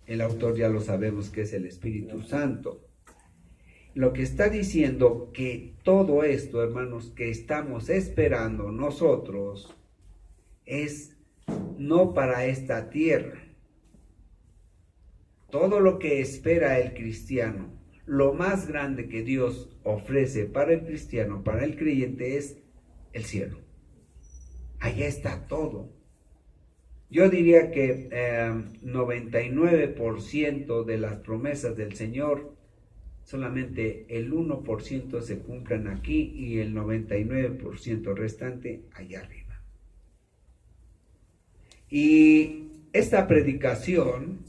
El autor ya lo sabemos que es el Espíritu Santo. Lo que está diciendo que todo esto, hermanos, que estamos esperando nosotros es no para esta tierra. Todo lo que espera el cristiano, lo más grande que Dios ofrece para el cristiano, para el creyente, es el cielo. Allá está todo. Yo diría que 99% de las promesas del Señor, solamente el 1% se cumplan aquí y el 99% restante allá arriba. Y esta predicación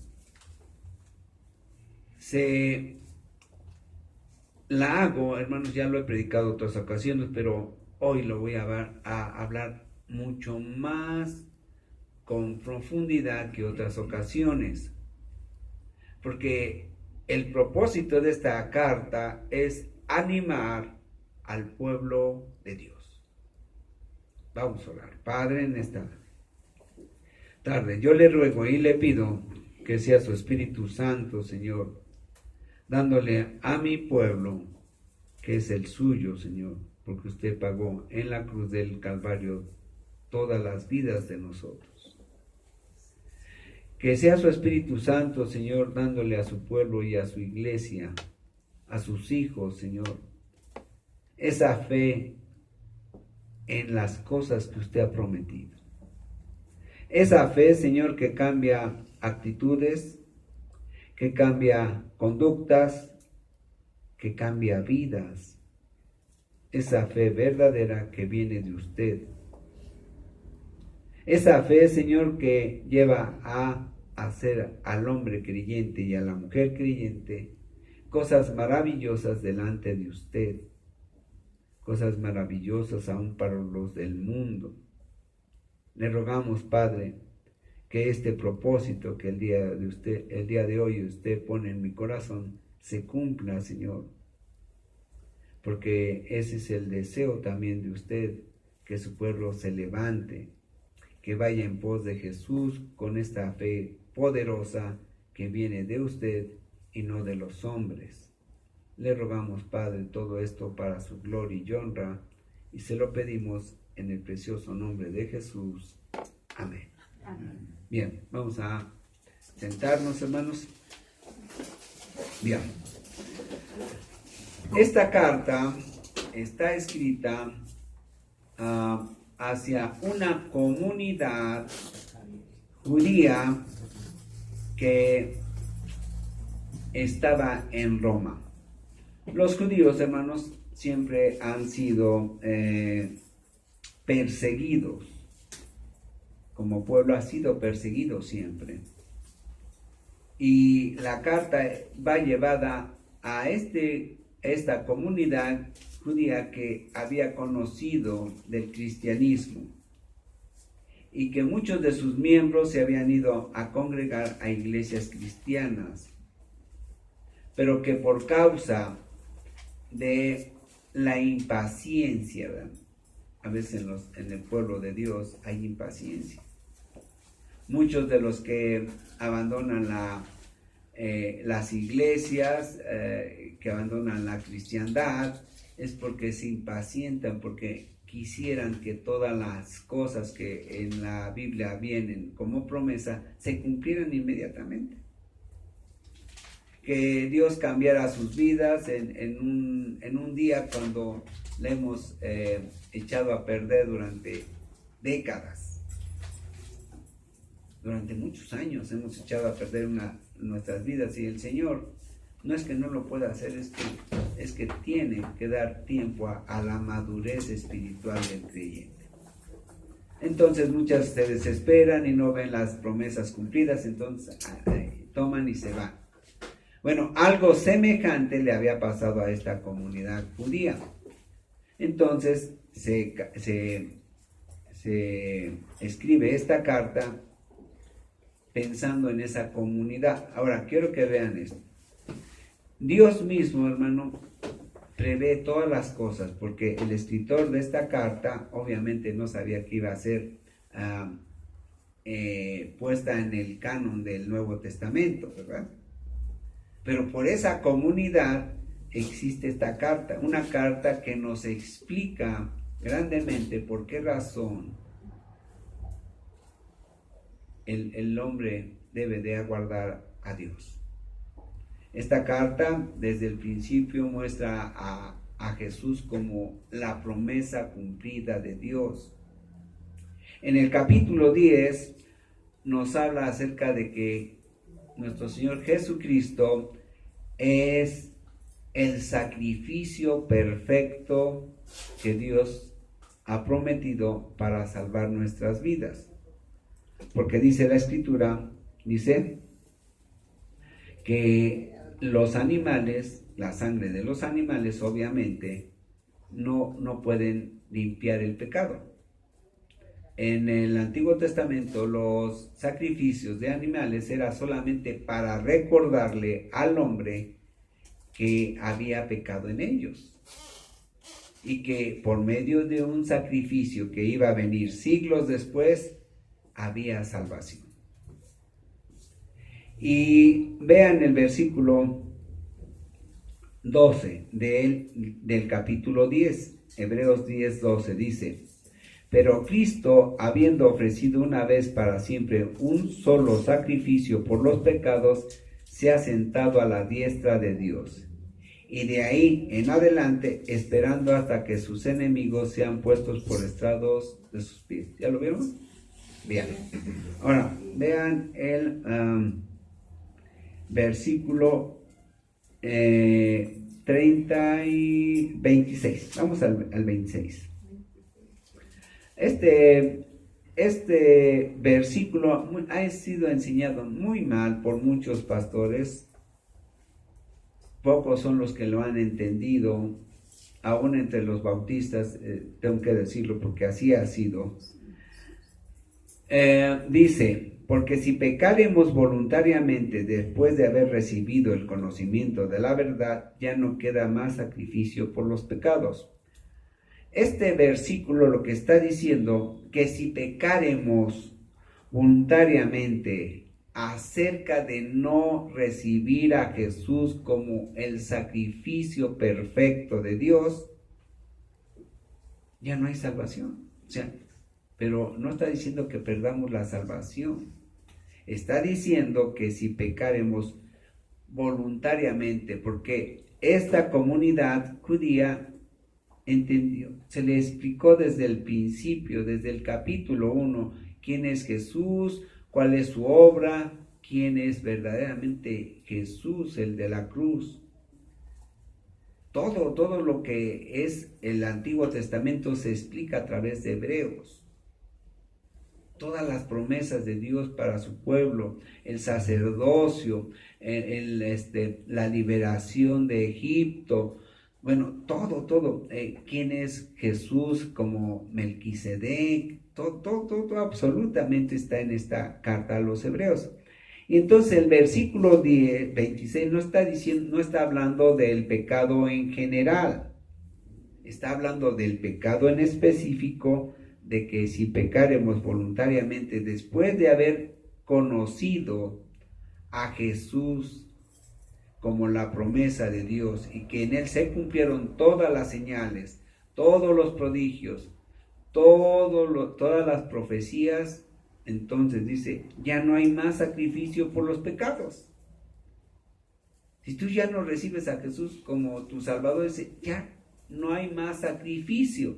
la hago, hermanos, ya lo he predicado en otras ocasiones, pero hoy lo voy a hablar mucho más con profundidad que otras ocasiones, porque el propósito de esta carta es animar al pueblo de Dios. Vamos a orar. Padre, en esta tarde yo le ruego y le pido que sea su Espíritu Santo, Señor, dándole a mi pueblo, que es el suyo, Señor, porque usted pagó en la cruz del Calvario todas las vidas de nosotros. Que sea su Espíritu Santo, Señor, dándole a su pueblo y a su iglesia, a sus hijos, Señor, esa fe en las cosas que usted ha prometido. Esa fe, Señor, que cambia actitudes, que cambia conductas, que cambia vidas. Esa fe verdadera que viene de usted. Esa fe, Señor, que lleva a hacer al hombre creyente y a la mujer creyente cosas maravillosas delante de usted. Cosas maravillosas aún para los del mundo. Le rogamos, Padre, que este propósito que el día de hoy usted pone en mi corazón, se cumpla, Señor. Porque ese es el deseo también de usted, que su pueblo se levante, que vaya en pos de Jesús con esta fe poderosa que viene de usted y no de los hombres. Le rogamos, Padre, todo esto para su gloria y honra, y se lo pedimos en el precioso nombre de Jesús. Amén. Amén. Bien, vamos a sentarnos, hermanos. Bien. Esta carta está escrita hacia una comunidad judía que estaba en Roma. Los judíos, hermanos, siempre han sido perseguidos. Como pueblo ha sido perseguido siempre. Y la carta va llevada a esta comunidad judía que había conocido del cristianismo y que muchos de sus miembros se habían ido a congregar a iglesias cristianas, pero que por causa de la impaciencia, ¿verdad? A veces en el pueblo de Dios hay impaciencia. Muchos de los que abandonan las iglesias, que abandonan la cristiandad, es porque se impacientan, porque quisieran que todas las cosas que en la Biblia vienen como promesa se cumplieran inmediatamente. Que Dios cambiara sus vidas en un día cuando le hemos echado a perder durante décadas. Durante muchos años hemos echado a perder nuestras vidas, y el Señor no es que no lo pueda hacer, es que tiene que dar tiempo a la madurez espiritual del creyente. Entonces muchas se desesperan y no ven las promesas cumplidas, entonces toman y se van. Bueno, algo semejante le había pasado a esta comunidad judía. Entonces se escribe esta carta pensando en esa comunidad. Ahora, quiero que vean esto. Dios mismo, hermano, prevé todas las cosas, porque el escritor de esta carta obviamente no sabía que iba a ser puesta en el canon del Nuevo Testamento, ¿verdad? Pero por esa comunidad existe esta carta, una carta que nos explica grandemente por qué razón el hombre debe de aguardar a Dios. Esta carta desde el principio muestra a Jesús como la promesa cumplida de Dios. En el capítulo 10 nos habla acerca de que nuestro Señor Jesucristo es el sacrificio perfecto que Dios ha prometido para salvar nuestras vidas. Porque dice la Escritura, dice que los animales, la sangre de los animales obviamente no pueden limpiar el pecado. En el Antiguo Testamento los sacrificios de animales era solamente para recordarle al hombre que había pecado en ellos y que por medio de un sacrificio que iba a venir siglos después había salvación. Y vean el versículo 12 del capítulo 10, Hebreos 10, 12 dice: pero Cristo, habiendo ofrecido una vez para siempre un solo sacrificio por los pecados, se ha sentado a la diestra de Dios. Y de ahí en adelante, esperando hasta que sus enemigos sean puestos por estrados de sus pies. ¿Ya lo vieron? Bien. Ahora, vean el versículo 30 y 26. Vamos al 26. Este versículo ha sido enseñado muy mal por muchos pastores. Pocos son los que lo han entendido, aún entre los bautistas, tengo que decirlo porque así ha sido. Dice: porque si pecaremos voluntariamente después de haber recibido el conocimiento de la verdad, ya no queda más sacrificio por los pecados. Este versículo lo que está diciendo, que si pecaremos voluntariamente acerca de no recibir a Jesús como el sacrificio perfecto de Dios, ya no hay salvación. O sea, pero no está diciendo que perdamos la salvación. Está diciendo que si pecaremos voluntariamente, porque esta comunidad judía entendió, se le explicó desde el principio, desde el capítulo 1, quién es Jesús, cuál es su obra, quién es verdaderamente Jesús, el de la cruz. Todo lo que es el Antiguo Testamento se explica a través de Hebreos. Todas las promesas de Dios para su pueblo, el sacerdocio, la liberación de Egipto, bueno, todo, quién es Jesús como Melquisedec, todo absolutamente está en esta carta a los hebreos. Y entonces el versículo 26 no está hablando del pecado en general, está hablando del pecado en específico, de que si pecaremos voluntariamente después de haber conocido a Jesús como la promesa de Dios y que en él se cumplieron todas las señales, todos los prodigios, todas las profecías, entonces dice, ya no hay más sacrificio por los pecados. Si tú ya no recibes a Jesús como tu Salvador, dice, ya no hay más sacrificio.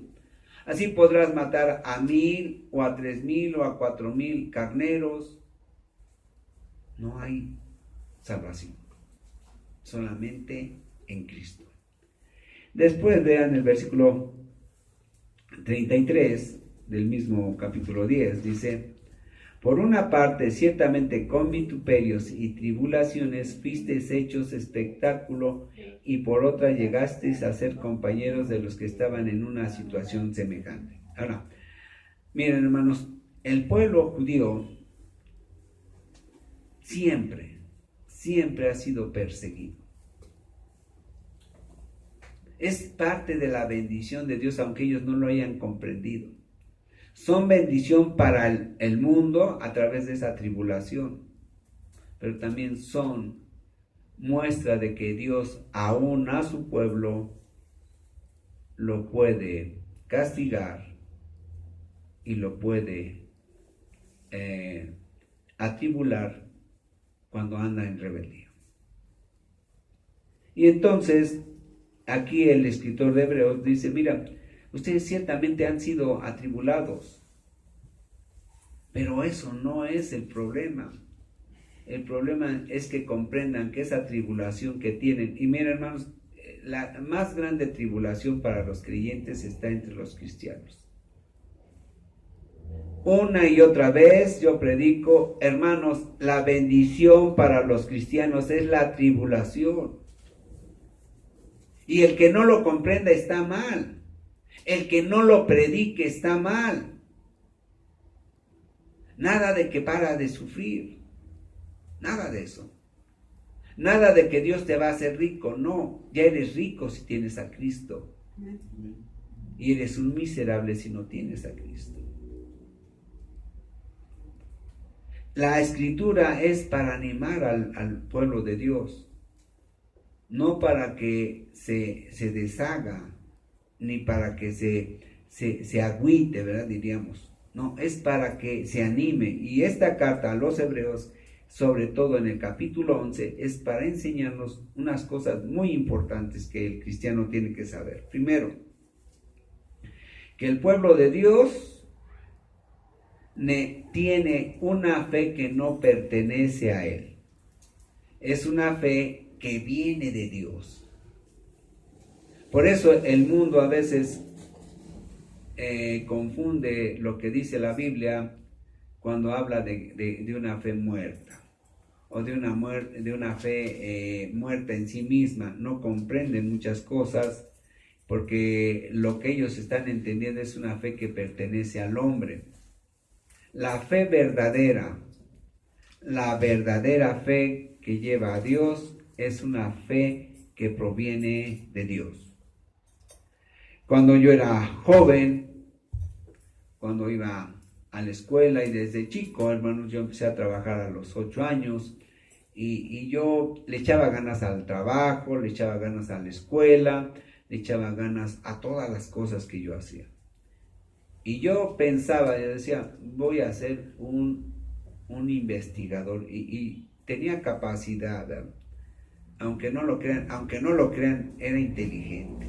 Así podrás matar a 1,000 o a 3,000 o a 4,000 carneros. No hay salvación, solamente en Cristo. Después vean el versículo 33 del mismo capítulo 10, dice: por una parte, ciertamente con vituperios y tribulaciones fuisteis hechos espectáculo, y por otra llegasteis a ser compañeros de los que estaban en una situación semejante. Ahora, miren hermanos, el pueblo judío siempre ha sido perseguido. Es parte de la bendición de Dios, aunque ellos no lo hayan comprendido. son bendición para el mundo a través de esa tribulación, pero también son muestra de que Dios aún a su pueblo lo puede castigar y lo puede atribular cuando anda en rebeldía. Y entonces aquí el escritor de Hebreos dice, mira, ustedes ciertamente han sido atribulados, pero eso no es el problema. El problema es que comprendan que esa tribulación que tienen, y miren hermanos, la más grande tribulación para los creyentes está entre los cristianos. Una y otra vez yo predico, hermanos, la bendición para los cristianos es la tribulación. Y el que no lo comprenda está mal. El que no lo predique está mal. Nada de que para de sufrir. Nada de eso. Nada de que Dios te va a hacer rico. No, ya eres rico si tienes a Cristo. Y eres un miserable si no tienes a Cristo. La escritura es para animar al pueblo de Dios, no para que se deshaga, ni para que se agüite, ¿verdad? Diríamos. No, es para que se anime. Y esta carta a los hebreos, sobre todo en el capítulo 11, es para enseñarnos unas cosas muy importantes que el cristiano tiene que saber. Primero, que el pueblo de Dios tiene una fe que no pertenece a él. Es una fe que viene de Dios. Por eso el mundo a veces confunde lo que dice la Biblia cuando habla de una fe muerta o de una fe muerta en sí misma. No comprenden muchas cosas porque lo que ellos están entendiendo es una fe que pertenece al hombre. La fe verdadera, la verdadera fe que lleva a Dios es una fe que proviene de Dios. Cuando yo era joven, cuando iba a la escuela y desde chico, hermanos, yo empecé a trabajar a los 8 años y yo le echaba ganas al trabajo, le echaba ganas a la escuela, le echaba ganas a todas las cosas que yo hacía. Y yo pensaba, yo decía, voy a ser un investigador y tenía capacidad, ¿verdad? Aunque no lo crean, era inteligente.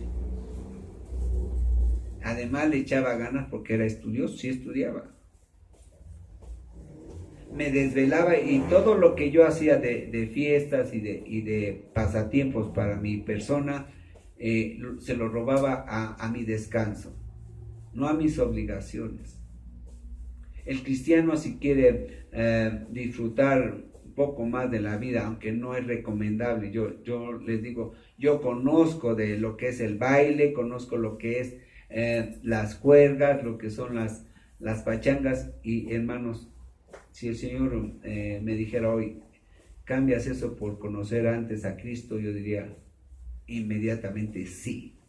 Además le echaba ganas porque era estudioso, sí estudiaba. Me desvelaba y todo lo que yo hacía de fiestas y de pasatiempos para mi persona, se lo robaba a mi descanso, no a mis obligaciones. El cristiano, si quiere disfrutar un poco más de la vida, aunque no es recomendable, yo les digo, yo conozco de lo que es el baile, conozco lo que es las juergas, lo que son las pachangas, y hermanos, si el Señor me dijera hoy, cambias eso por conocer antes a Cristo, yo diría inmediatamente sí.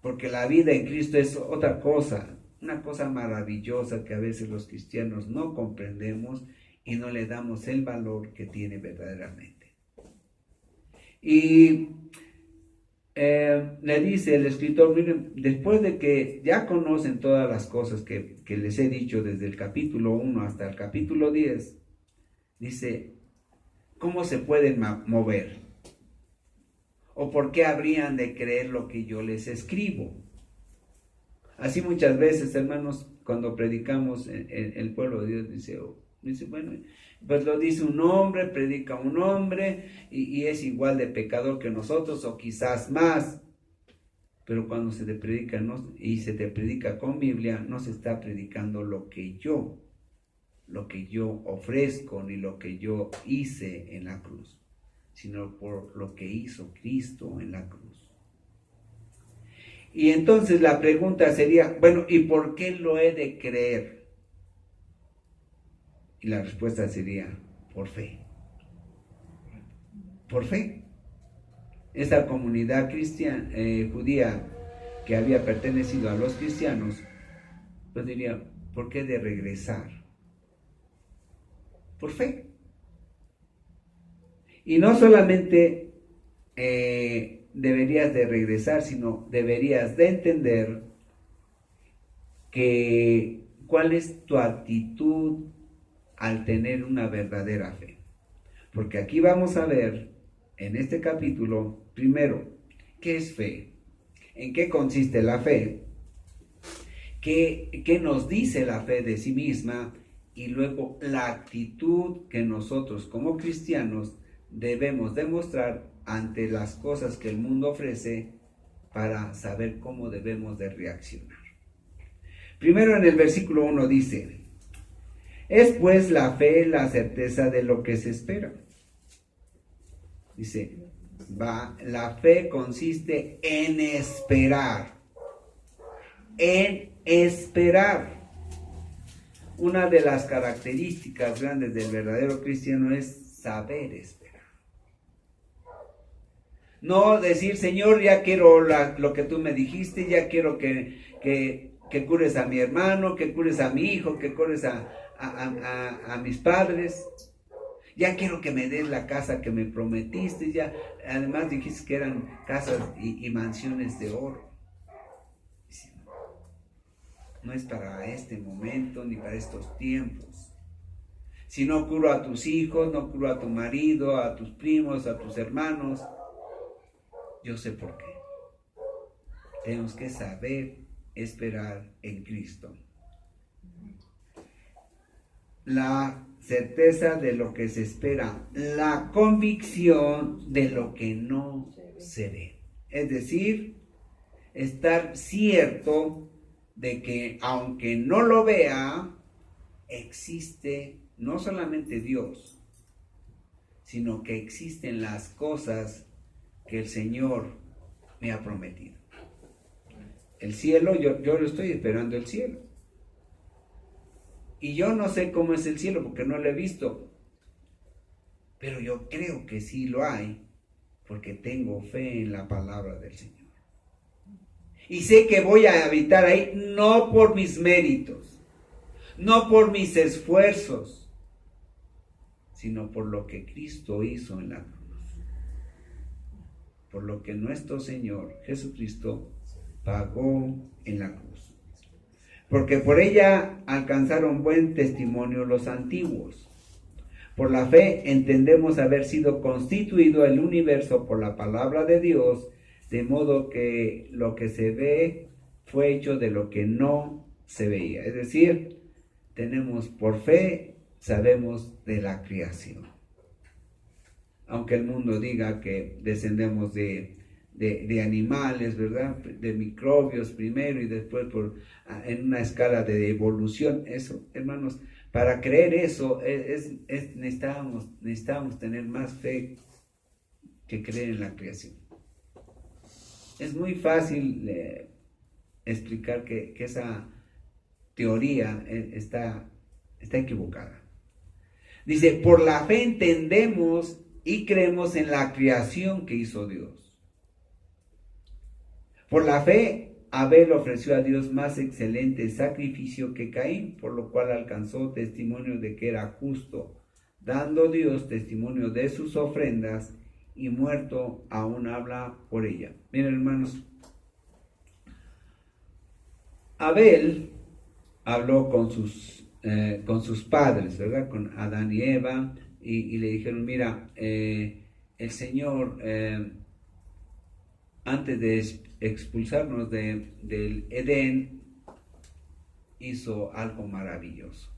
Porque la vida en Cristo es otra cosa, una cosa maravillosa que a veces los cristianos no comprendemos y no le damos el valor que tiene verdaderamente. Y le dice el escritor, miren, después de que ya conocen todas las cosas que les he dicho desde el capítulo 1 hasta el capítulo 10, dice, ¿cómo se pueden mover? ¿O por qué habrían de creer lo que yo les escribo? Así muchas veces, hermanos, cuando predicamos el pueblo de Dios, dice, bueno, pues lo dice un hombre, predica un hombre, y es igual de pecador que nosotros, o quizás más. Pero cuando se te predica y se te predica con Biblia, no se está predicando lo que yo ofrezco, ni lo que yo hice en la cruz, sino por lo que hizo Cristo en la cruz. Y entonces la pregunta sería, bueno, ¿y por qué lo he de creer? Y la respuesta sería, por fe. Por fe. Esta comunidad cristiana, judía, que había pertenecido a los cristianos, pues diría, ¿por qué de regresar? Por fe. Y no solamente deberías de regresar, sino deberías de entender que cuál es tu actitud al tener una verdadera fe. Porque aquí vamos a ver en este capítulo, primero, ¿qué es fe? ¿En qué consiste la fe? ¿Qué nos dice la fe de sí misma? Y luego la actitud que nosotros como cristianos debemos demostrar ante las cosas que el mundo ofrece para saber cómo debemos de reaccionar. Primero en el versículo 1 dice, es pues la fe la certeza de lo que se espera. Dice, la fe consiste en esperar. En esperar. Una de las características grandes del verdadero cristiano es saber esperar. No decir, Señor, ya quiero lo que tú me dijiste, ya quiero que cures a mi hermano, que cures a mi hijo, que cures a mis padres. Ya quiero que me des la casa que me prometiste, ya. Además dijiste que eran casas y mansiones de oro. No es para este momento ni para estos tiempos. Si no curo a tus hijos, no curo a tu marido, a tus primos, a tus hermanos, yo sé por qué. Tenemos que saber esperar en Cristo. La certeza de lo que se espera, la convicción de lo que no se ve. Es decir, estar cierto de que aunque no lo vea, existe no solamente Dios, sino que existen las cosas que el Señor me ha prometido. El cielo, yo lo estoy esperando el cielo. Y yo no sé cómo es el cielo porque no lo he visto. Pero yo creo que sí lo hay porque tengo fe en la palabra del Señor. Y sé que voy a habitar ahí no por mis méritos, no por mis esfuerzos, sino por lo que Cristo hizo en la cruz. Por lo que nuestro Señor Jesucristo pagó en la cruz. Porque por ella alcanzaron buen testimonio los antiguos. Por la fe entendemos haber sido constituido el universo por la palabra de Dios, de modo que lo que se ve fue hecho de lo que no se veía. Es decir, tenemos por fe, sabemos de la creación. Aunque el mundo diga que descendemos de animales, ¿verdad? De microbios primero y después en una escala de evolución. Eso, hermanos, para creer eso necesitamos tener más fe que creer en la creación. Es muy fácil explicar que esa teoría está equivocada. Dice, por la fe entendemos y creemos en la creación que hizo Dios. Por la fe, Abel ofreció a Dios más excelente sacrificio que Caín, por lo cual alcanzó testimonio de que era justo, dando Dios testimonio de sus ofrendas, y muerto aún habla por ella. Miren, hermanos, Abel habló con sus padres, ¿verdad? Con Adán y Eva, y le dijeron, mira, el Señor, antes de expulsarnos del Edén, hizo algo maravilloso.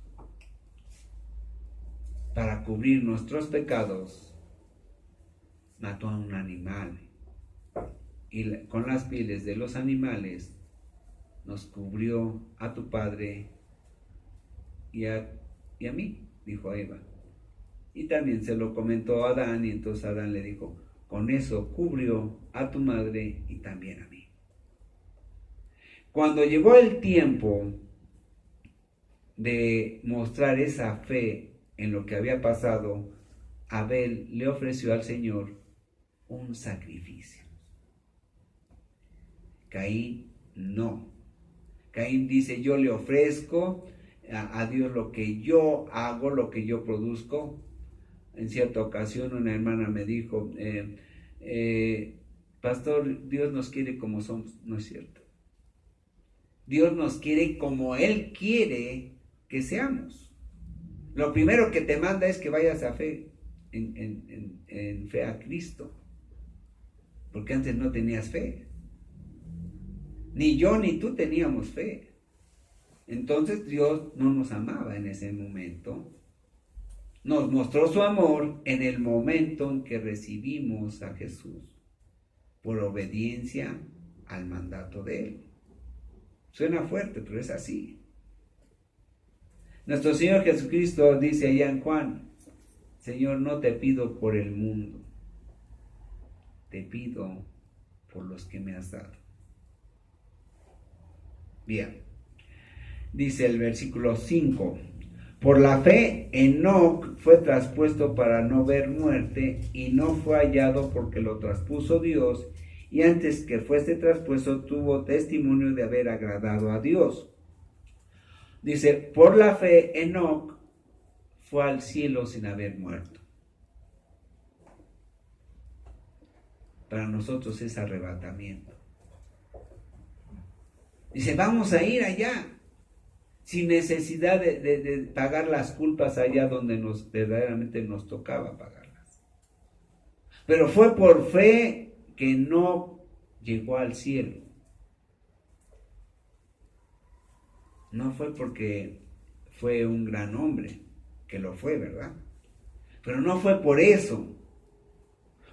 Para cubrir nuestros pecados, mató a un animal. Y con las pieles de los animales nos cubrió a tu padre y a mí, dijo Eva. Y también se lo comentó a Adán, y entonces Adán le dijo, con eso cubrió a tu madre y también a mí. Cuando llegó el tiempo de mostrar esa fe en lo que había pasado, Abel le ofreció al Señor un sacrificio. Caín no. Caín dice, yo le ofrezco a Dios lo que yo hago, lo que yo produzco. En cierta ocasión una hermana me dijo, pastor, Dios nos quiere como somos. No es cierto. Dios nos quiere como Él quiere que seamos. Lo primero que te manda es que vayas a fe, en fe a Cristo. Porque antes no tenías fe. Ni yo ni tú teníamos fe. Entonces Dios no nos amaba en ese momento. Nos mostró su amor en el momento en que recibimos a Jesús, por obediencia al mandato de Él. Suena fuerte, pero es así. Nuestro Señor Jesucristo dice allá en Juan, Señor, no te pido por el mundo, te pido por los que me has dado. Bien, dice el versículo 5, por la fe Enoc fue traspuesto para no ver muerte y no fue hallado porque lo traspuso Dios, y antes que fuese traspuesto tuvo testimonio de haber agradado a Dios. Dice, por la fe Enoc fue al cielo sin haber muerto. Para nosotros es arrebatamiento. Dice, vamos a ir allá, sin necesidad de pagar las culpas allá donde verdaderamente nos tocaba pagarlas. Pero fue por fe que no llegó al cielo. No fue porque fue un gran hombre, que lo fue, ¿verdad? Pero no fue por eso.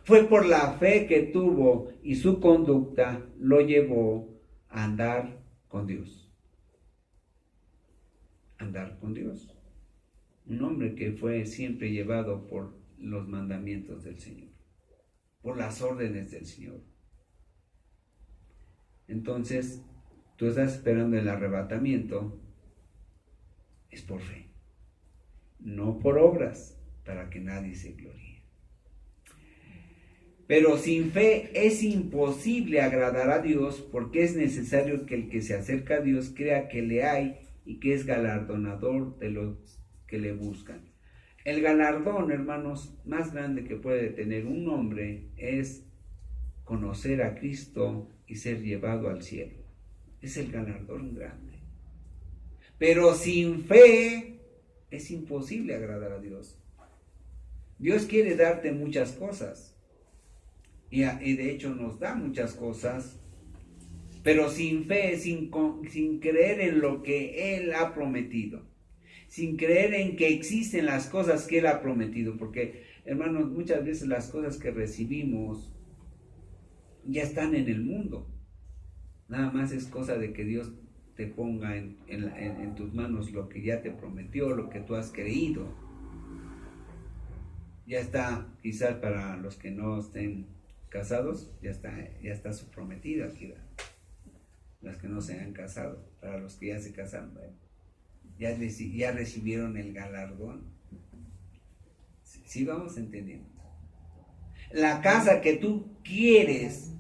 Fue por la fe que tuvo y su conducta lo llevó a andar con Dios. Andar con Dios. Un hombre que fue siempre llevado por los mandamientos del Señor, por las órdenes del Señor. Entonces, tú estás esperando el arrebatamiento, es por fe, no por obras, para que nadie se gloríe. Pero sin fe es imposible agradar a Dios, porque es necesario que el que se acerca a Dios crea que le hay y que es galardonador de los que le buscan. El galardón, hermanos, más grande que puede tener un hombre es conocer a Cristo y ser llevado al cielo. Es el galardón grande. Pero sin fe es imposible agradar a Dios. Dios quiere darte muchas cosas. Y de hecho nos da muchas cosas. Pero sin fe, sin creer en lo que Él ha prometido. Sin creer en que existen las cosas que Él ha prometido. Porque, hermanos, muchas veces las cosas que recibimos ya están en el mundo. Nada más es cosa de que Dios te ponga en tus manos lo que ya te prometió, lo que tú has creído. Ya está, quizás para los que no estén casados, ya está su prometida aquí. Las que no se han casado, para los que ya se casaron, ya recibieron el galardón. Sí, vamos entendiendo. La casa que tú quieres,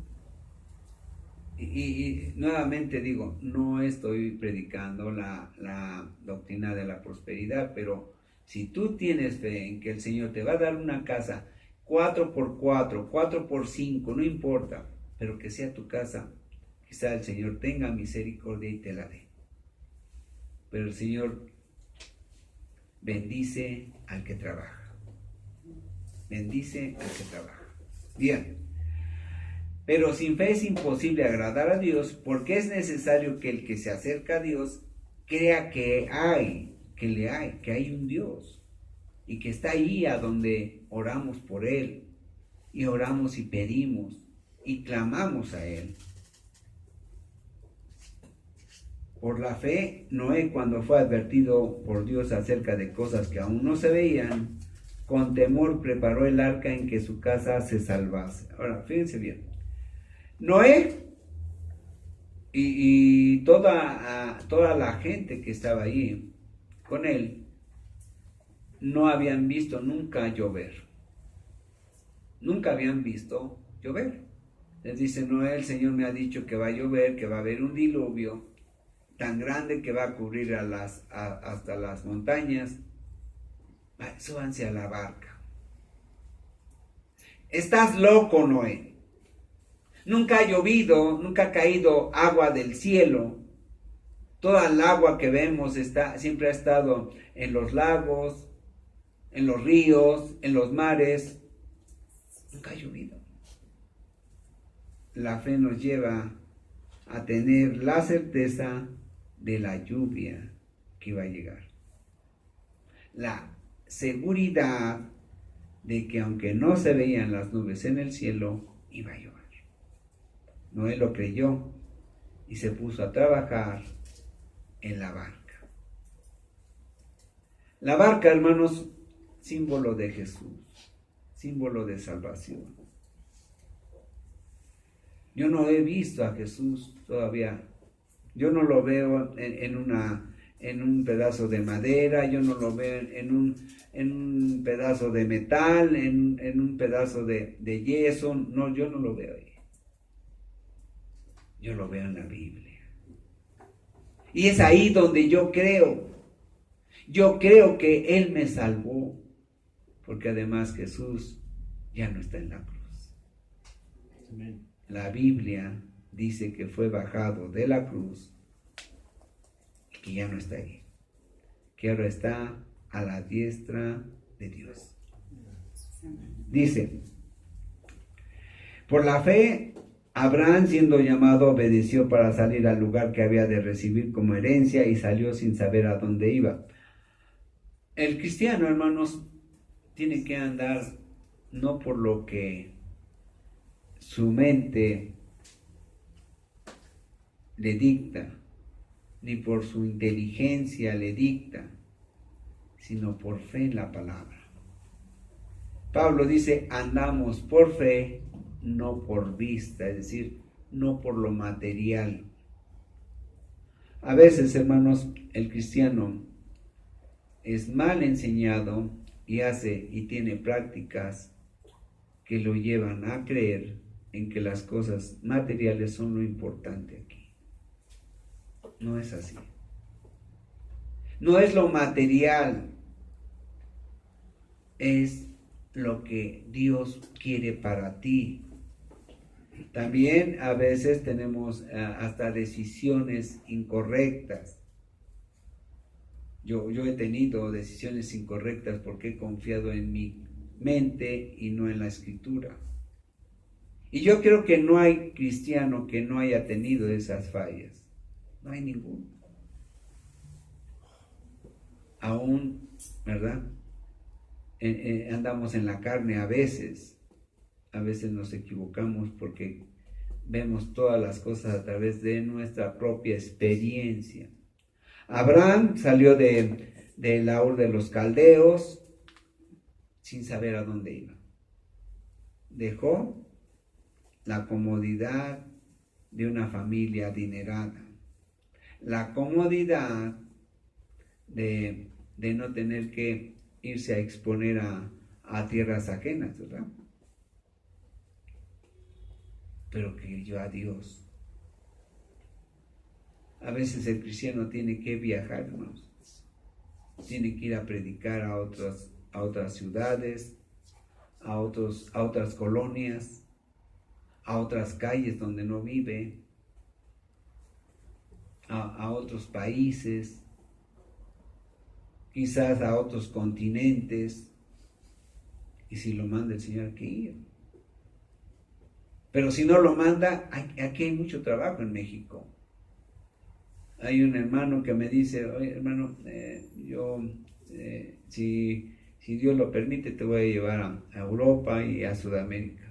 y nuevamente digo, no estoy predicando la doctrina de la prosperidad, pero si tú tienes fe en que el Señor te va a dar una casa 4x4, 4x5, no importa, pero que sea tu casa, quizá el Señor tenga misericordia y te la dé. Pero el Señor bendice al que trabaja. Bendice al que trabaja. Bien. Pero sin fe es imposible agradar a Dios, porque es necesario que el que se acerca a Dios crea que hay un Dios y que está ahí a donde oramos por Él y oramos y pedimos y clamamos a Él. Por la fe, Noé, cuando fue advertido por Dios acerca de cosas que aún no se veían, con temor preparó el arca en que su casa se salvase. Ahora, fíjense bien. Noé y toda la gente que estaba ahí con él no habían visto nunca llover. Nunca habían visto llover. Les dice Noé, el Señor me ha dicho que va a llover, que va a haber un diluvio. tan grande que va a cubrir hasta las montañas. Súbanse a la barca. Estás loco, Noé. Nunca ha llovido, nunca ha caído agua del cielo. Toda el agua que vemos siempre ha estado en los lagos, en los ríos, en los mares. Nunca ha llovido. La fe nos lleva a tener la certeza de la lluvia que iba a llegar. La seguridad de que aunque no se veían las nubes en el cielo, iba a llover. Noé lo creyó y se puso a trabajar en la barca. La barca, hermanos, símbolo de Jesús, símbolo de salvación. Yo no he visto a Jesús todavía. Yo no lo veo en un pedazo de madera, yo no lo veo en un pedazo de metal, en un pedazo de yeso. No, yo no lo veo ahí. Yo lo veo en la Biblia. Y es ahí donde yo creo. Yo creo que Él me salvó, porque además Jesús ya no está en la cruz. Amén. La Biblia dice que fue bajado de la cruz y que ya no está ahí, que ahora está a la diestra de Dios. Dice, por la fe, Abraham, siendo llamado, obedeció para salir al lugar que había de recibir como herencia y salió sin saber a dónde iba. El cristiano, hermanos, tiene que andar no por lo que su mente le dicta, ni por su inteligencia le dicta, sino por fe en la palabra. Pablo dice, andamos por fe, no por vista, es decir, no por lo material. A veces, hermanos, el cristiano es mal enseñado y tiene prácticas que lo llevan a creer en que las cosas materiales son lo importante aquí. No es así. No es lo material, es lo que Dios quiere para ti. También a veces tenemos hasta decisiones incorrectas. Yo he tenido decisiones incorrectas porque he confiado en mi mente y no en la Escritura. Y yo creo que no hay cristiano que no haya tenido esas fallas. No hay ninguno. Aún, ¿verdad? Andamos en la carne a veces nos equivocamos porque vemos todas las cosas a través de nuestra propia experiencia. Abraham salió de la Ur de los Caldeos sin saber a dónde iba. Dejó la comodidad de una familia adinerada, la comodidad de no tener que irse a exponer a tierras ajenas, ¿verdad? Pero creyó a Dios. A veces el cristiano tiene que viajar, hermanos. Tiene que ir a predicar a otras ciudades, a otras colonias, a otras calles donde no vive, a otros países, quizás a otros continentes. Y si lo manda el Señor, hay que ir. Pero si no lo manda, aquí hay mucho trabajo en México. Hay un hermano que me dice, oye hermano, si Dios lo permite, te voy a llevar a Europa y a Sudamérica.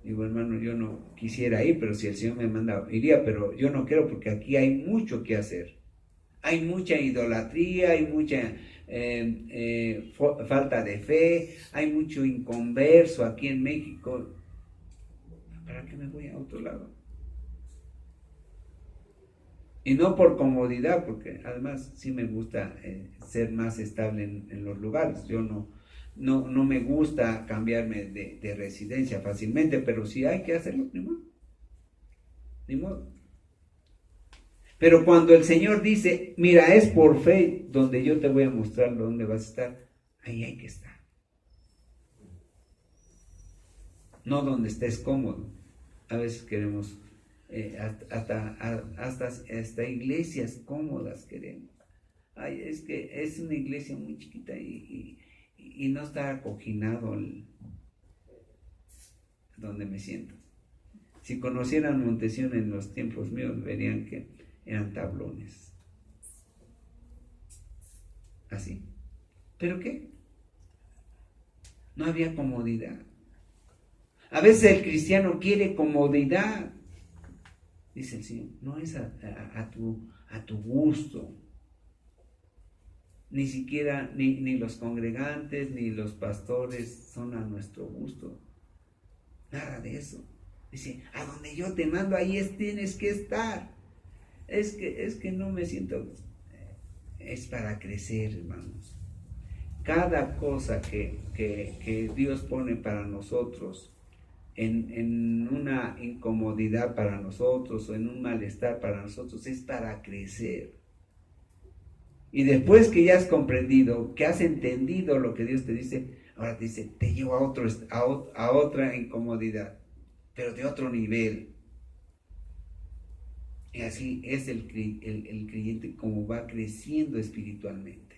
Digo, hermano, yo no quisiera ir, pero si el Señor me manda, iría, pero yo no quiero porque aquí hay mucho que hacer. Hay mucha idolatría, hay mucha falta de fe, hay mucho inconverso aquí en México. ¿Para qué me voy a otro lado? Y no por comodidad, porque además sí me gusta ser más estable en los lugares. Yo no me gusta cambiarme de residencia fácilmente, pero si hay que hacerlo, ni modo. Pero cuando el Señor dice, mira, es por fe donde yo te voy a mostrar dónde vas a estar, ahí hay que estar. No donde estés cómodo. A veces queremos, hasta iglesias cómodas queremos. Ay, es que es una iglesia muy chiquita y no está acoginado donde me siento. Si conocieran Montesión en los tiempos míos, verían que eran tablones. Así. ¿Pero qué? No había comodidad. A veces el cristiano quiere comodidad. Dice el Señor, no es a tu gusto. Ni siquiera, ni los congregantes, ni los pastores son a nuestro gusto. Nada de eso. Dice, a donde yo te mando, ahí tienes que estar. Es que no me siento. Es para crecer, hermanos. Cada cosa que Dios pone para nosotros, en una incomodidad para nosotros, o en un malestar para nosotros, es para crecer. Y después que ya has comprendido, que has entendido lo que Dios te dice, ahora te dice, te llevo a otra incomodidad, pero de otro nivel. Y así es el creyente como va creciendo espiritualmente.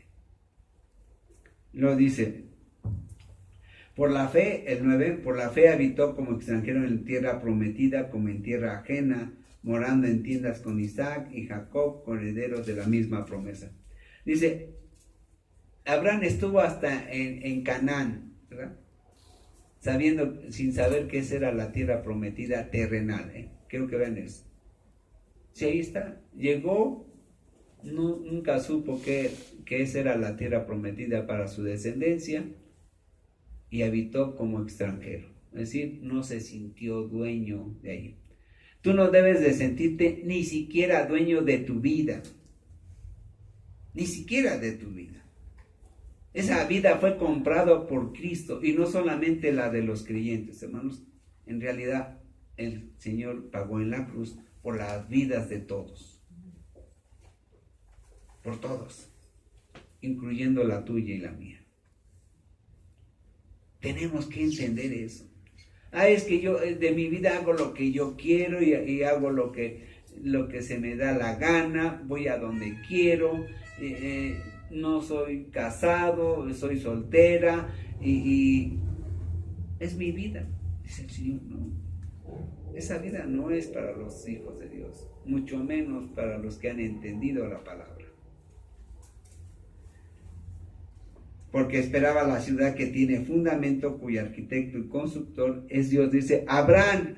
Lo dice, por la fe, el 9, por la fe habitó como extranjero en tierra prometida, como en tierra ajena, morando en tiendas con Isaac y Jacob, con herederos de la misma promesa. Dice, Abraham estuvo hasta en Canaán, ¿verdad? Sin saber que esa era la tierra prometida terrenal, ¿eh? Creo que vean eso. Sí, ahí está. Llegó, nunca supo que esa era la tierra prometida para su descendencia y habitó como extranjero. Es decir, no se sintió dueño de ahí. Tú no debes de sentirte ni siquiera dueño de tu vida. Ni siquiera de tu vida. Esa vida fue comprada por Cristo y no solamente la de los creyentes, hermanos. En realidad, el Señor pagó en la cruz por las vidas de todos. Por todos. Incluyendo la tuya y la mía. Tenemos que entender eso. Es que yo de mi vida hago lo que yo quiero y hago lo que se me da la gana, voy a donde quiero, no soy casado, soy soltera y es mi vida, dice el Señor. No, esa vida no es para los hijos de Dios, mucho menos para los que han entendido la palabra. Porque esperaba la ciudad que tiene fundamento, cuyo arquitecto y constructor es Dios. Dice, Abraham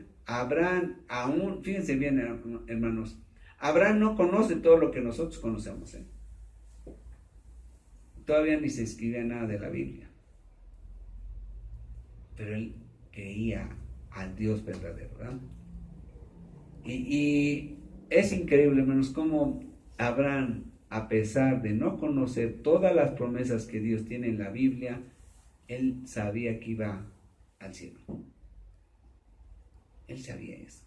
aún, fíjense bien, hermanos, Abraham no conoce todo lo que nosotros conocemos, ¿eh? Todavía ni se escribía nada de la Biblia. Pero él creía al Dios verdadero, ¿verdad? Y es increíble, hermanos, cómo Abraham, a pesar de no conocer todas las promesas que Dios tiene en la Biblia, él sabía que iba al cielo. Él sabía eso.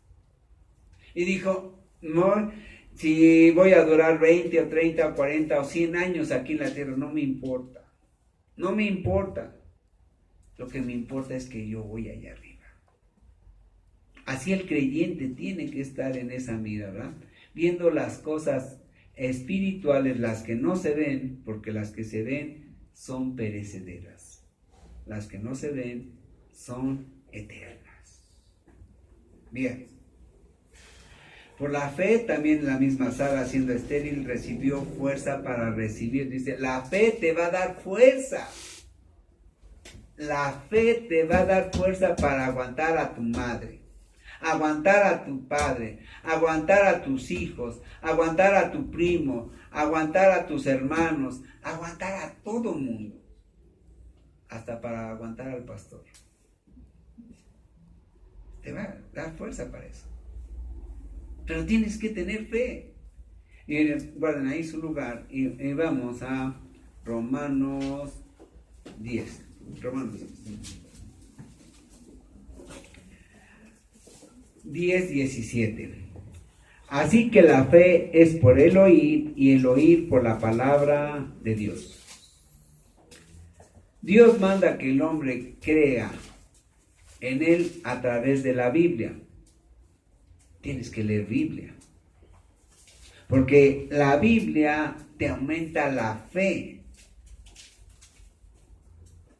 Y dijo, no, si voy a durar 20 o 30 o 40 o 100 años aquí en la tierra, no me importa. No me importa. Lo que me importa es que yo voy allá arriba. Así el creyente tiene que estar en esa mira, ¿verdad? Viendo las cosas espirituales, las que no se ven, porque las que se ven son perecederas. Las que no se ven son eternas. Bien. Por la fe también la misma Sara, siendo estéril, recibió fuerza para recibir. Dice, la fe te va a dar fuerza. La fe te va a dar fuerza para aguantar a tu madre, aguantar a tu padre, aguantar a tus hijos, aguantar a tu primo, aguantar a tus hermanos, aguantar a todo mundo, hasta para aguantar al pastor. Te va a dar fuerza para eso. Pero tienes que tener fe. Y guarden ahí su lugar y vamos a Romanos 10. Romanos 10, 17. Así que la fe es por el oír y el oír por la palabra de Dios. Dios manda que el hombre crea en él a través de la Biblia. Tienes que leer Biblia. Porque la Biblia te aumenta la fe.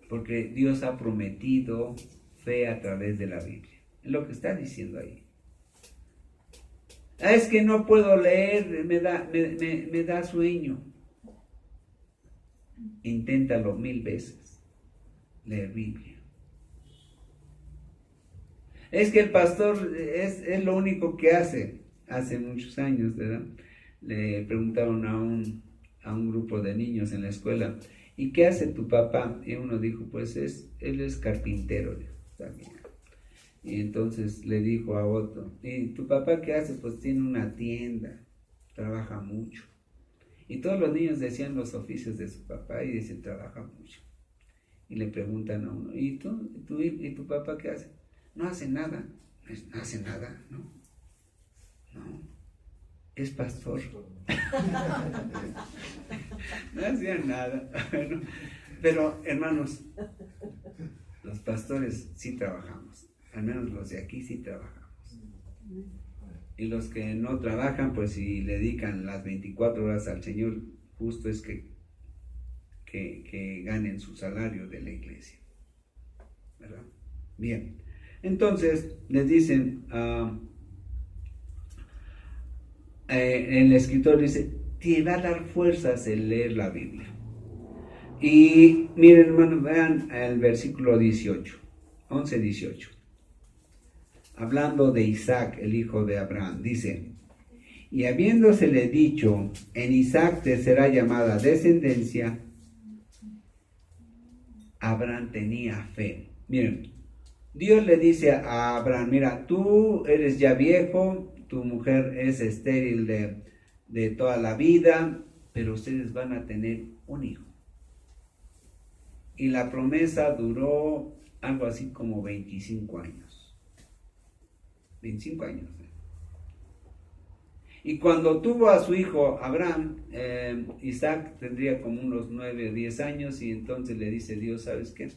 Porque Dios ha prometido fe a través de la Biblia. Es lo que está diciendo ahí. Es que no puedo leer, me da sueño. Inténtalo 1000 veces. Leer Biblia. Es que el pastor es lo único que hace. Hace muchos años, ¿verdad? Le preguntaron a un grupo de niños en la escuela, ¿y qué hace tu papá? Y uno dijo, pues él es carpintero. Dijo, también. Y entonces le dijo a otro, ¿y tu papá qué hace? Pues tiene una tienda, trabaja mucho. Y todos los niños decían los oficios de su papá y dicen, trabaja mucho. Y le preguntan a uno, ¿y tu papá qué hace? No hace nada. No hace nada, ¿no? No, es pastor. No hacía nada. Bueno, pero hermanos, los pastores sí trabajamos. Al menos los de aquí sí trabajamos. Y los que no trabajan, pues si le dedican las 24 horas al Señor, justo es que ganen su salario de la iglesia. ¿Verdad? Bien. Entonces, les dicen, el escritor dice, te va a dar fuerzas el leer la Biblia. Y miren, hermanos, vean el versículo 18, 11-18. Hablando de Isaac, el hijo de Abraham, dice, y habiéndosele dicho, en Isaac te será llamada descendencia, Abraham tenía fe. Miren, Dios le dice a Abraham, mira, tú eres ya viejo, tu mujer es estéril de toda la vida, pero ustedes van a tener un hijo. Y la promesa duró algo así como 25 años. 25 años. Y cuando tuvo a su hijo Abraham, Isaac tendría como unos 9 o 10 años, y entonces le dice Dios, ¿sabes qué?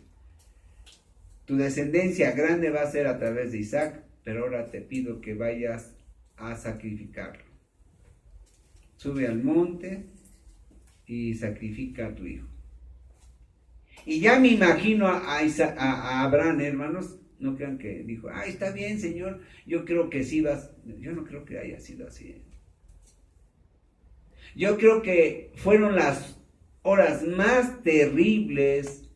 Tu descendencia grande va a ser a través de Isaac, pero ahora te pido que vayas a sacrificarlo. Sube al monte y sacrifica a tu hijo. Y ya me imagino a Abraham, hermanos, no crean que dijo, está bien, Señor, yo creo que sí vas. Yo no creo que haya sido así. Yo creo que fueron las horas más terribles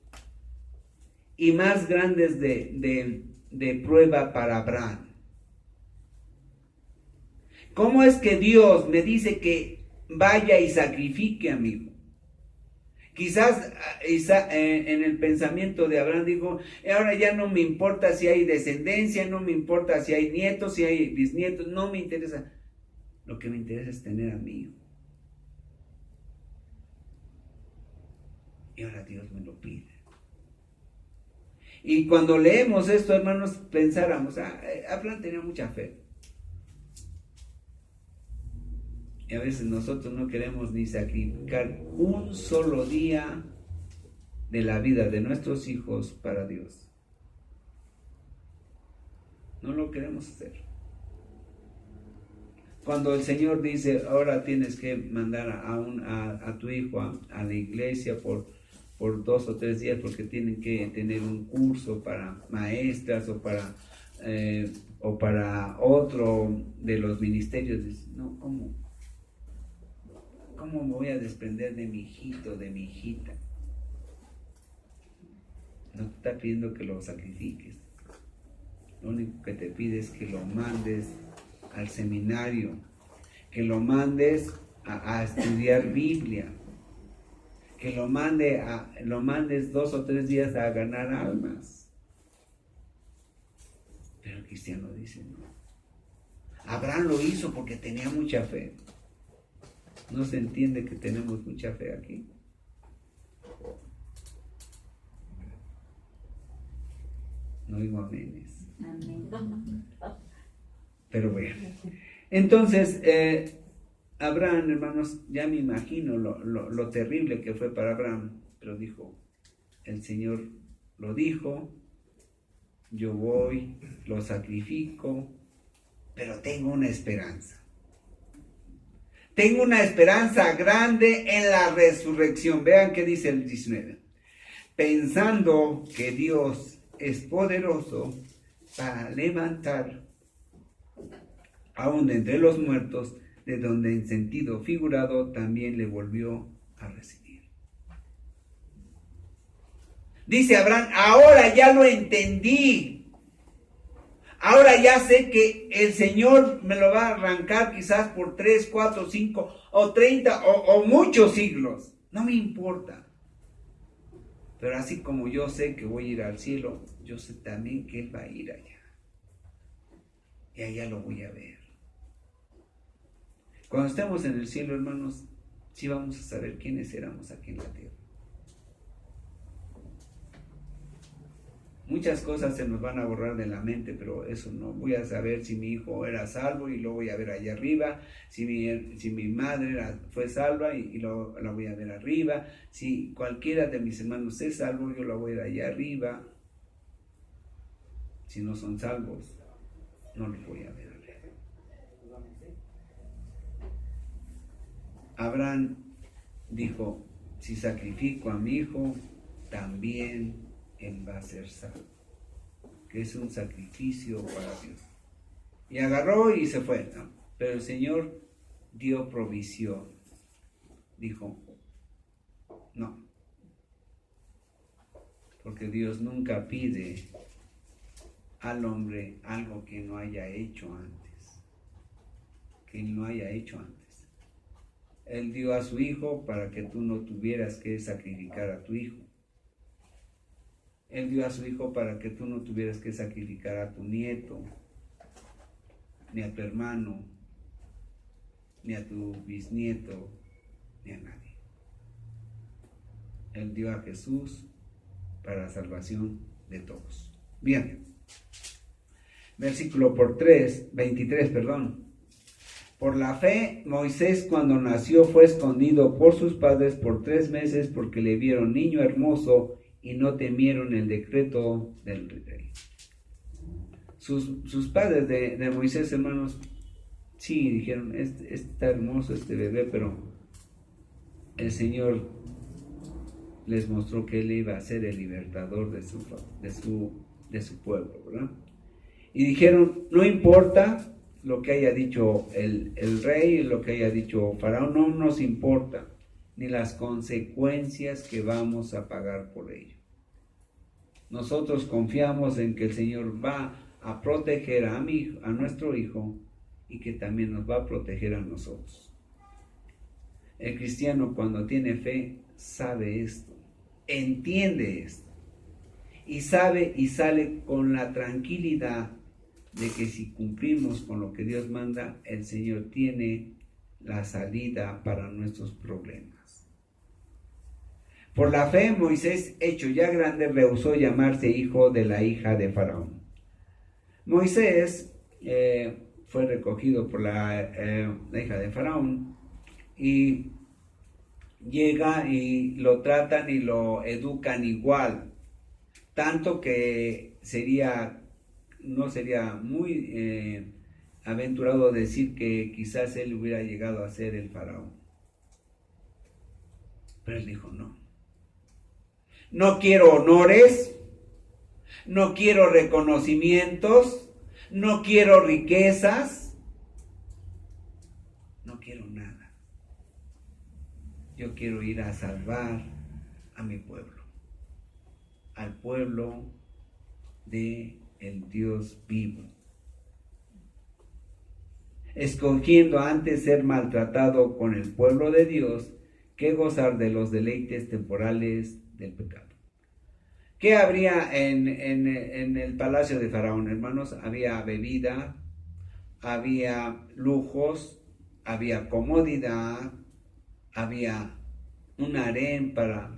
y más grandes de prueba para Abraham. ¿Cómo es que Dios me dice que vaya y sacrifique a mi hijo? Quizás en el pensamiento de Abraham dijo, ahora ya no me importa si hay descendencia, no me importa si hay nietos, si hay bisnietos, no me interesa. Lo que me interesa es tener a mi hijo. Y ahora Dios me lo pide. Y cuando leemos esto, hermanos, pensáramos, Abraham tenía mucha fe. Y a veces nosotros no queremos ni sacrificar un solo día de la vida de nuestros hijos para Dios. No lo queremos hacer. Cuando el Señor dice, ahora tienes que mandar a tu hijo a la iglesia por 2 o 3 días porque tienen que tener un curso para maestras o para otro de los ministerios, dice, no, ¿cómo me voy a desprender de mi hijito, de mi hijita? No te está pidiendo que lo sacrifiques. Lo único que te pide es que lo mandes al seminario, que lo mandes a estudiar Biblia, que lo mandes 2 o 3 días a ganar almas. Pero el cristiano dice no. Abraham lo hizo porque tenía mucha fe. ¿No se entiende que tenemos mucha fe aquí? No digo aménes. Pero bueno. Entonces, Abraham, hermanos, ya me imagino lo terrible que fue para Abraham, pero dijo, el Señor lo dijo, yo voy, lo sacrifico, pero tengo una esperanza. Tengo una esperanza grande en la resurrección. Vean qué dice el 19. Pensando que Dios es poderoso para levantar aún de entre los muertos, de donde en sentido figurado también le volvió a recibir. Dice Abraham, ahora ya lo entendí. Ahora ya sé que el Señor me lo va a arrancar quizás por 3, 4, 5 o 30 o muchos siglos. No me importa. Pero así como yo sé que voy a ir al cielo, yo sé también que Él va a ir allá. Y allá lo voy a ver. Cuando estemos en el cielo, hermanos, sí vamos a saber quiénes éramos aquí en la tierra. Muchas cosas se nos van a borrar de la mente, pero eso no. Voy a saber si mi hijo era salvo y lo voy a ver allá arriba, si mi madre fue salva y la voy a ver arriba, si cualquiera de mis hermanos es salvo, yo la voy a ver allá arriba. Si no son salvos, no los voy a ver arriba. Abraham dijo, si sacrifico a mi hijo, también él va a ser salvo, que es un sacrificio para Dios. Y agarró y se fue, ¿no? Pero el Señor dio provisión. Dijo, no, porque Dios nunca pide al hombre algo que no haya hecho antes, Él dio a su hijo para que tú no tuvieras que sacrificar a tu hijo. Él dio a su hijo para que tú no tuvieras que sacrificar a tu nieto, ni a tu hermano, ni a tu bisnieto, ni a nadie. Él dio a Jesús para la salvación de todos. Bien. Versículo 23. Por la fe, Moisés cuando nació fue escondido por sus padres por 3 meses porque le vieron niño hermoso y no temieron el decreto del rey. Sus padres de Moisés, hermanos, sí dijeron, está hermoso este bebé, pero el Señor les mostró que Él iba a ser el libertador de su pueblo, ¿verdad? Y dijeron, no importa lo que haya dicho el rey, lo que haya dicho Faraón, no nos importa, ni las consecuencias que vamos a pagar por ello. Nosotros confiamos en que el Señor va a proteger a nuestro hijo y que también nos va a proteger a nosotros. El cristiano cuando tiene fe sabe esto, entiende esto y sabe y sale con la tranquilidad de que si cumplimos con lo que Dios manda, el Señor tiene la salida para nuestros problemas. Por la fe, Moisés, hecho ya grande, rehusó llamarse hijo de la hija de Faraón. Moisés fue recogido por la hija de Faraón y llega y lo tratan y lo educan igual, tanto que no sería muy aventurado decir que quizás él hubiera llegado a ser el Faraón. Pero él dijo, no quiero honores, no quiero reconocimientos, no quiero riquezas, no quiero nada. Yo quiero ir a salvar a mi pueblo, al pueblo de el Dios vivo. Escogiendo antes ser maltratado con el pueblo de Dios que gozar de los deleites temporales del pecado. ¿Qué habría en el palacio de Faraón, hermanos? Había bebida, había lujos, había comodidad, había un harén para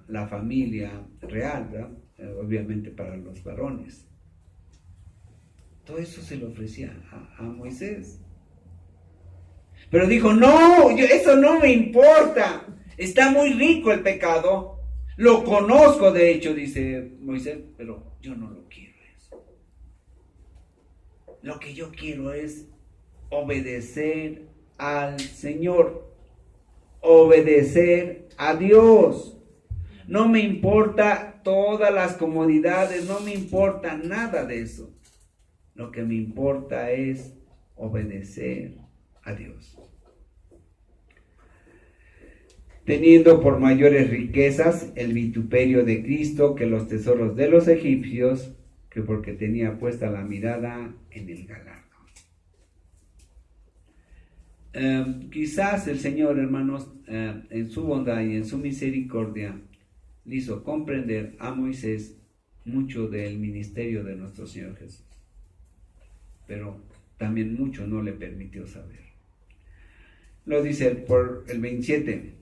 la familia real, ¿verdad? Obviamente para los varones. Todo eso se lo ofrecía a Moisés. Pero dijo, no, eso no me importa. Está muy rico el pecado. Lo conozco, de hecho, dice Moisés, pero yo no lo quiero eso. Lo que yo quiero es obedecer al Señor. Obedecer a Dios. No me importa todas las comodidades, no me importa nada de eso. Lo que me importa es obedecer a Dios. Teniendo por mayores riquezas el vituperio de Cristo que los tesoros de los egipcios, que porque tenía puesta la mirada en el galardo. Quizás el Señor, hermanos, en su bondad y en su misericordia, le hizo comprender a Moisés mucho del ministerio de nuestro Señor Jesús, pero también mucho no le permitió saber. Lo dice por el 27,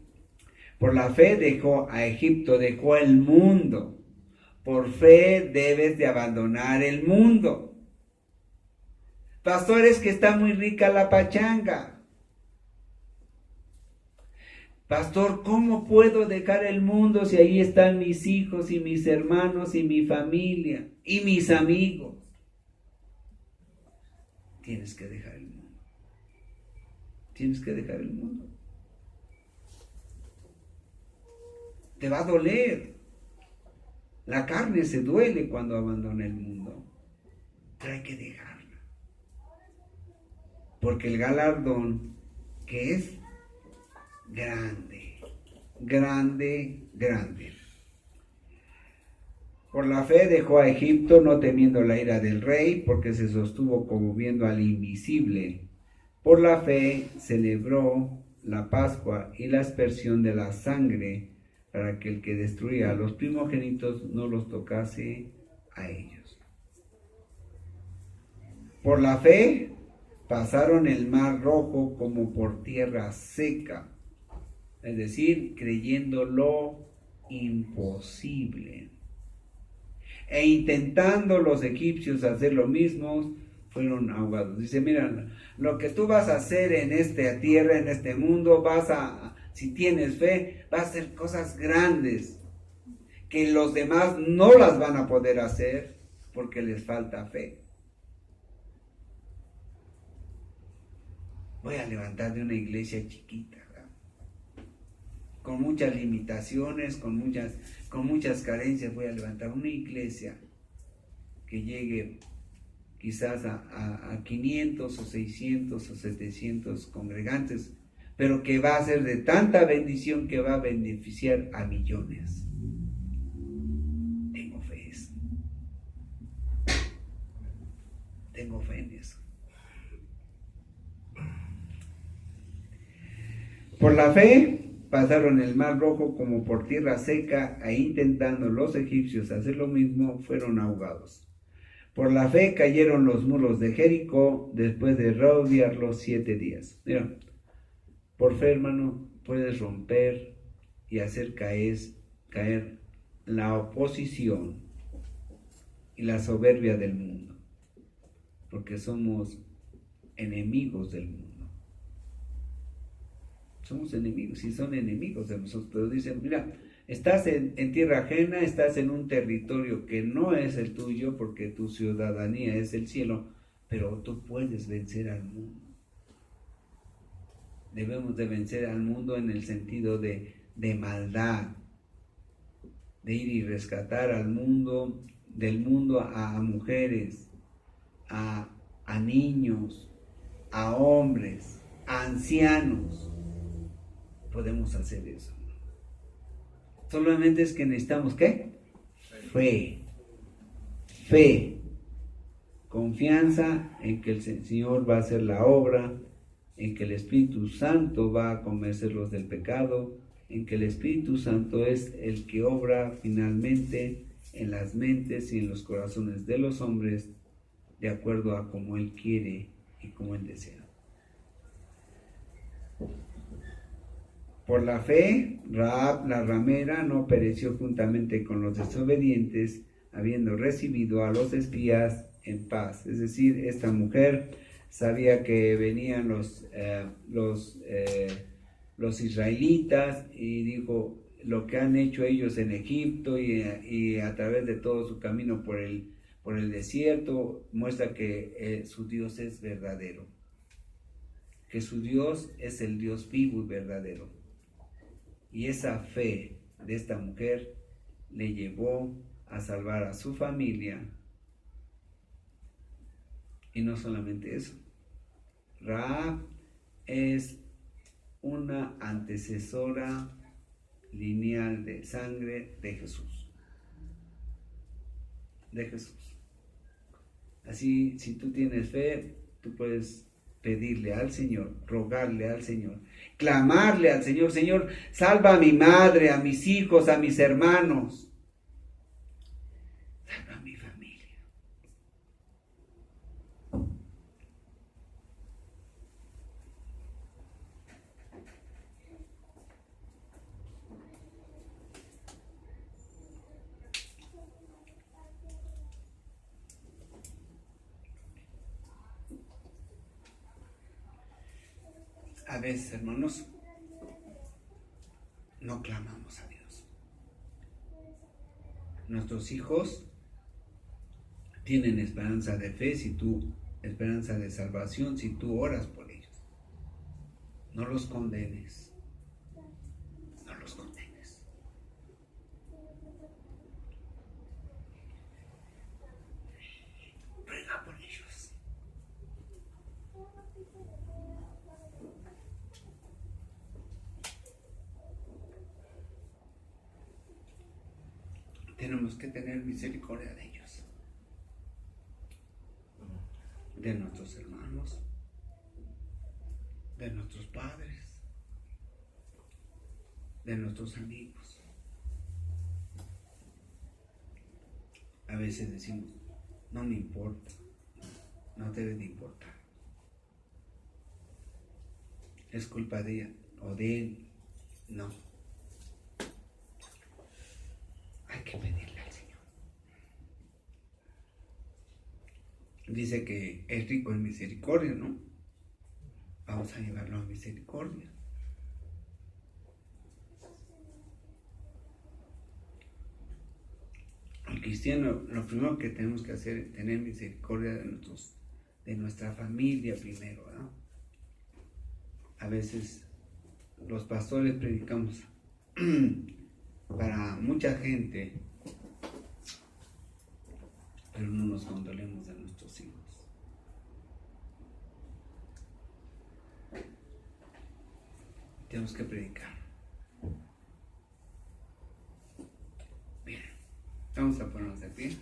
por la fe dejó a Egipto, dejó el mundo. Por fe debes de abandonar el mundo. Pastor, es que está muy rica la pachanga. Pastor, ¿cómo puedo dejar el mundo si ahí están mis hijos y mis hermanos y mi familia y mis amigos? Tienes que dejar el mundo. Tienes que dejar el mundo. Te va a doler. La carne se duele cuando abandona el mundo, pero hay que dejarla. Porque el galardón, que es grande, grande, grande. Por la fe dejó a Egipto, no temiendo la ira del rey, porque se sostuvo como viendo al invisible. Por la fe celebró la Pascua y la aspersión de la sangre, para que el que destruía a los primogénitos no los tocase a ellos. Por la fe pasaron el mar rojo como por tierra seca, es decir, creyendo lo imposible. E intentando los egipcios hacer lo mismo, fueron ahogados. Dice, mira, lo que tú vas a hacer en esta tierra, en este mundo, si tienes fe, vas a hacer cosas grandes que los demás no las van a poder hacer porque les falta fe. Voy a levantar de una iglesia chiquita, ¿verdad? Con muchas limitaciones, con muchas carencias. Voy a levantar una iglesia que llegue quizás a 500 o 600 o 700 congregantes, pero que va a ser de tanta bendición que va a beneficiar a millones. Tengo fe en eso. Tengo fe en eso. Por la fe pasaron el mar rojo como por tierra seca, e intentando los egipcios hacer lo mismo, fueron ahogados. Por la fe cayeron los muros de Jericó después de rodearlos 7 días. Mira, por fe, hermano, puedes romper y hacer caer la oposición y la soberbia del mundo, porque somos enemigos del mundo. Somos enemigos, sí son enemigos de nosotros, pero dicen, mira, estás en tierra ajena, estás en un territorio que no es el tuyo, porque tu ciudadanía es el cielo, pero tú puedes vencer al mundo. Debemos de vencer al mundo en el sentido de maldad, de ir y rescatar al mundo, del mundo a mujeres, a niños, a hombres, a ancianos. Podemos hacer eso. Solamente es que necesitamos, ¿qué? Fe. Fe. Confianza en que el Señor va a hacer la obra, en que el Espíritu Santo va a convencerlos del pecado, en que el Espíritu Santo es el que obra finalmente en las mentes y en los corazones de los hombres de acuerdo a como Él quiere y como Él desea. Por la fe, Rahab la ramera no pereció juntamente con los desobedientes, habiendo recibido a los espías en paz. Es decir, esta mujer sabía que venían los israelitas y dijo, lo que han hecho ellos en Egipto y a través de todo su camino por el desierto, muestra que su Dios es verdadero, que su Dios es el Dios vivo y verdadero. Y esa fe de esta mujer le llevó a salvar a su familia. Y no solamente eso, Rahab es una antecesora lineal de sangre de Jesús. De Jesús. Así, si tú tienes fe, tú puedes pedirle al Señor, rogarle al Señor, clamarle al Señor, Señor, salva a mi madre, a mis hijos, a mis hermanos, salva a mi familia. A veces, hermanos, no clamamos a Dios. Nuestros hijos tienen esperanza de fe esperanza de salvación, si tú oras por ellos. No los condenes. No los condenes. Ruega por ellos. Tenemos que tener misericordia de ellos, de nuestros hermanos, de nuestros padres, de nuestros amigos. A veces decimos, no me importa, no debe de importar. Es culpa de ella o de él. No. Hay que pedirle al Señor. Dice que es rico en misericordia, ¿no? Vamos a llevarlo a misericordia. El cristiano, lo primero que tenemos que hacer es tener misericordia de nuestra familia primero, ¿no? A veces los pastores predicamos para mucha gente, pero no nos condolemos de nuestros hijos. Tenemos que predicar. Bien, vamos a ponernos de pie.